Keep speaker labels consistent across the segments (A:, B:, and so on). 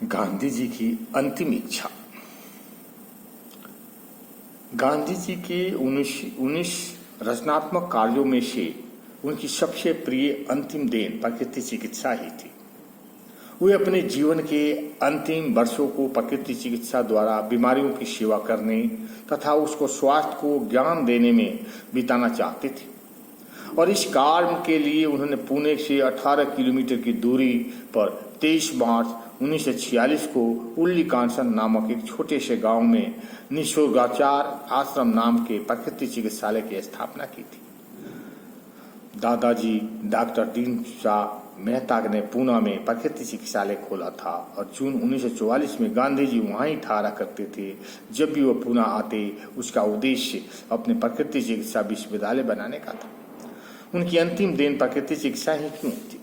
A: गांधी जी की अंतिम इच्छा। गांधी जी के 19 रचनात्मक कार्यों में से उनकी सबसे प्रिय अंतिम देन प्रकृति चिकित्सा ही थी। वे अपने जीवन के अंतिम वर्षों को प्रकृति चिकित्सा द्वारा बीमारियों की सेवा करने तथा उसको स्वास्थ्य को ज्ञान देने में बिताना चाहते थे और इस कार्य के लिए उन्होंने पुणे से 18 किलोमीटर की दूरी पर 23 मार्च 1946 को उल्ली कांसन नामक एक छोटे से गांव में निसर्गाचार आश्रम नाम के प्रकृति चिकित्सालय की स्थापना की थी। दादाजी डॉक्टर दीन शाह मेहता ने पूना में प्रकृति चिकित्सालय खोला था और जून 1944 में गांधी जी वहां ही ठहरा करते थे। जब भी वो पूना आते उसका उद्देश्य अपने प्रकृति चिकित्सा विश्वविद्यालय बनाने का था। उनकी अंतिम देन प्रकृति चिकित्सा ही क्यों थी?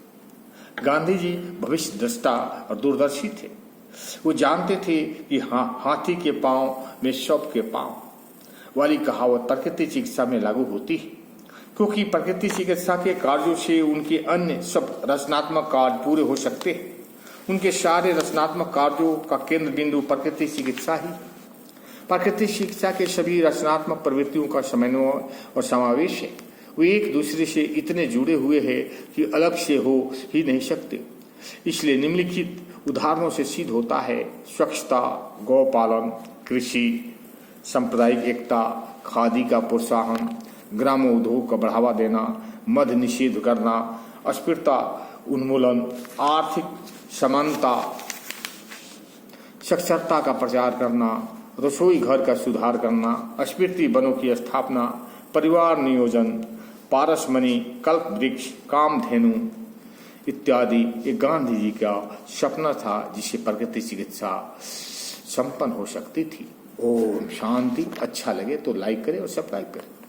A: गांधी जी भविष्य दृष्टा और दूरदर्शी थे। वो जानते थे कि हाथी के पांव में शव के पांव वाली कहावत प्रकृति चिकित्सा में लागू होती है, क्योंकि प्रकृति चिकित्सा के कार्यों से उनके अन्य सब रचनात्मक कार्य पूरे हो सकते हैं। उनके सारे रचनात्मक कार्यों का केंद्र बिंदु प्रकृति चिकित्सा ही। प्रकृति चिकित्सा के सभी रचनात्मक प्रवृत्तियों का समन्वय और समावेश है। वे एक दूसरे से इतने जुड़े हुए हैं कि अलग से हो ही नहीं सकते। इसलिए निम्नलिखित उदाहरणों से सिद्ध होता है: स्वच्छता, गौपालन, कृषि, सांप्रदायिक एकता, खादी का प्रोत्साहन, ग्रामोद्योग का बढ़ावा देना, मद निषेध करना, अस्पृश्यता उन्मूलन, आर्थिक समानता, साक्षरता का प्रचार करना, रसोई घर का सुधार करना, अस्पृश्य वनों की स्थापना, परिवार नियोजन, पारसमणि, कल्प वृक्ष, कामधेनु इत्यादि। ये गांधी जी का सपना था जिसे प्रकृति चिकित्सा संपन्न हो सकती थी। ओम शांति। अच्छा लगे तो लाइक करें और सब्सक्राइब करें।